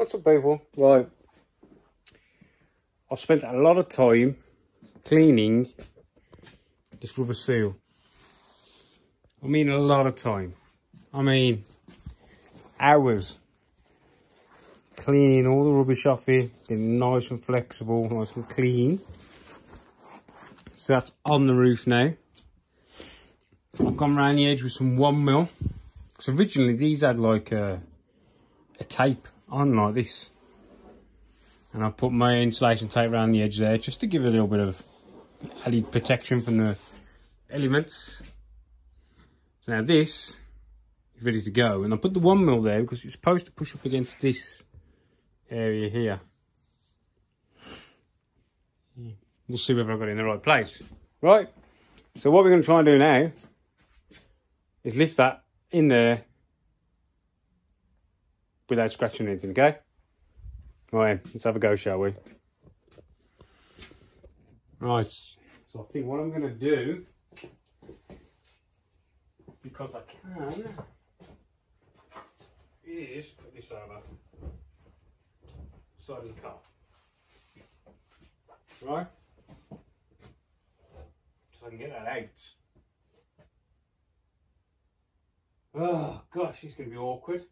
What's up, people? Right, I spent a lot of time cleaning this rubber seal. I mean a lot of time. I mean hours. Cleaning all the rubbish off it, getting nice and flexible, nice and clean. So that's on the roof now. I've gone around the edge with some 1mm. Because originally these had like a tape on like this. And I put my insulation tape around the edge there just to give it a little bit of added protection from the elements. So now this is ready to go. And I put the 1mm there because it's supposed to push up against this area here. We'll see whether I've got it in the right place. Right, so what we're going to try and do now is lift that in there without scratching anything, okay? Right, let's have a go, shall we? Right, so I think what I'm going to do, because I can, is put this over the side of the car. Right? So I can get that out. Oh gosh, it's going to be awkward.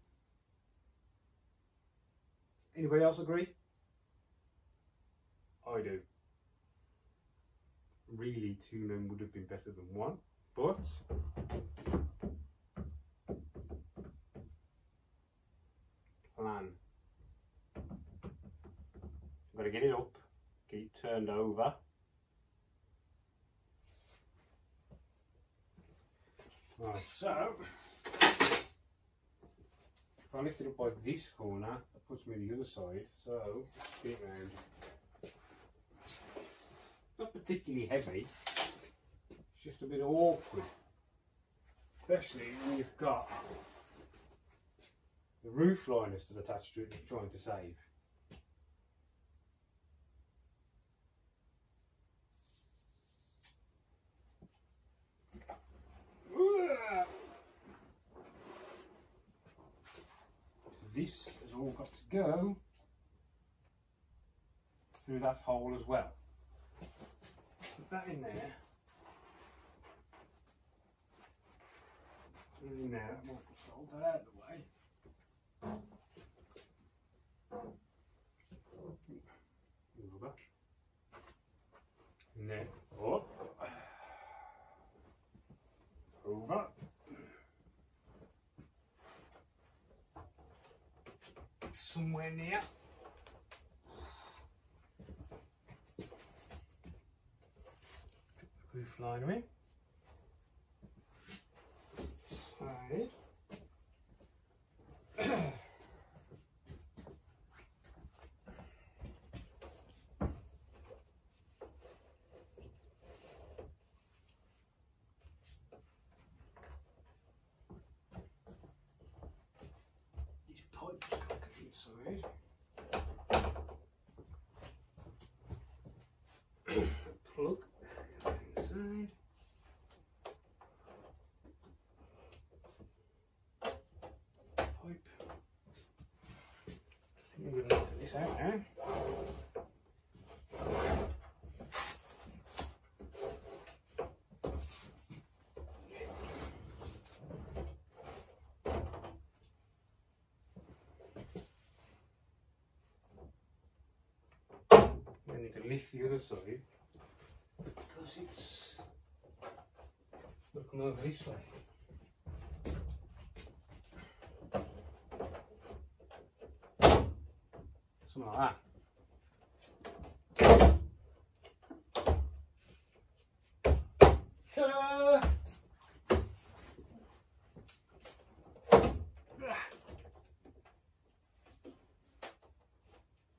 Anybody else agree? I do. Really, 2 men would have been better than 1, but plan. I've got to get it up, get it turned over. Right, so if I lift it up by this corner, that puts me on the other side, so get it round. Not particularly heavy, it's just a bit awkward, especially when you've got the roof liners still attached to it that you're trying to save. This has all got to go through that hole as well. Put that in there. Put it in there. I might just hold that out of the way. Over. And then up. Over. Somewhere near. Roof liner in. Side. These pipes got to go inside. Plug inside. Pipe. I think I'm going to take this out now. I need to lift the other side because it's looking over this way. Something like that. Ta-da! Where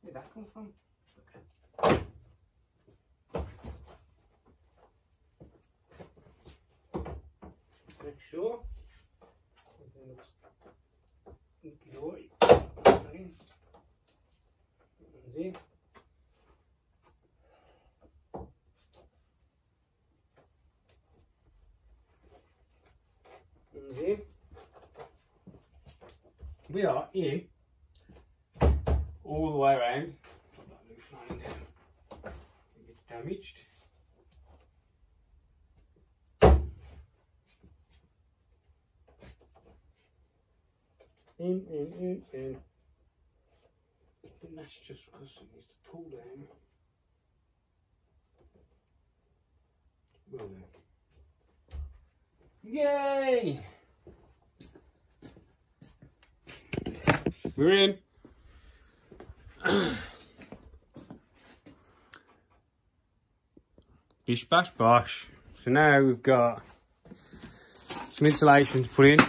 did that come from? Make sure everything looks hunky-dory. See? See? We are in all the way around. Drop that roof line down. It's damaged. In. I think that's just because it needs to pull down. Will do. Yay! We're in. Bish bash bosh. So now we've got some insulation to put in.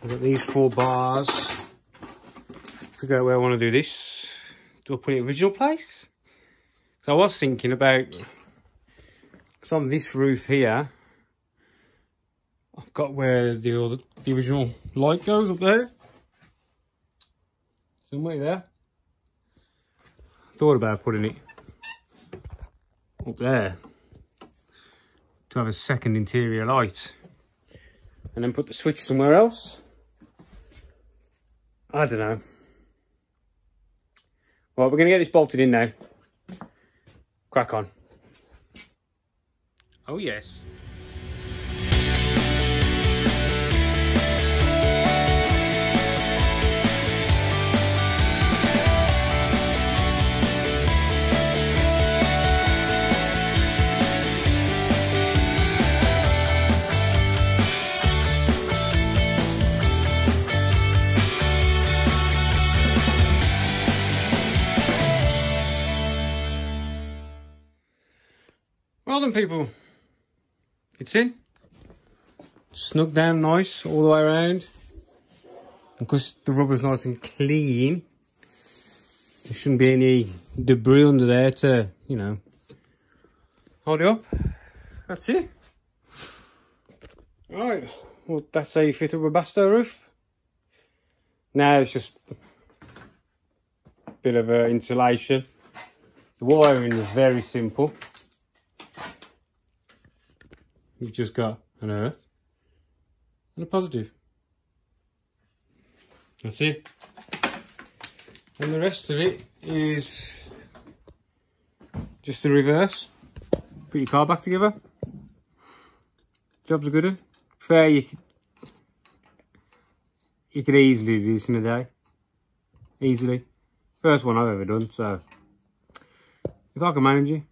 We've got these 4 bars. Figure out where I want to do this. Do I put it in the original place? So I was thinking about, because on this roof here, I've got where the original light goes up there. Somewhere there. Thought about putting it up there to have a second interior light, and then put the switch somewhere else. I don't know. Well, we're going to get this bolted in now. Crack on. Oh yes. Well done, people. It's in. Snug down nice all the way around. And because the rubber's nice and clean, there shouldn't be any debris under there to, you know, hold it up. That's it. Right. Well, that's how you fit a webasto roof. Now it's just a bit of insulation. The wiring is very simple. You've just got an earth and a positive. That's it. And the rest of it is just the reverse. Put your car back together. Job's a good one. Fair, you could easily do this in a day. Easily. First one I've ever done, so if I can manage it,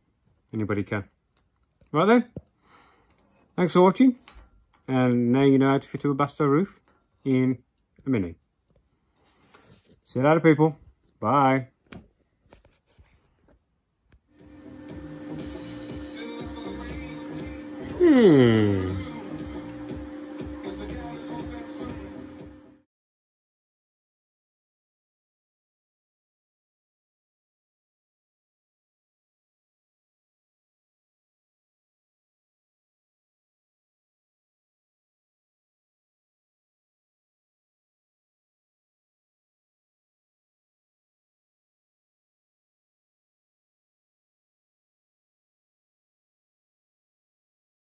anybody can. Right then. Thanks for watching, and now you know how to fit a webasto roof in a Mini. See you later, people. Bye.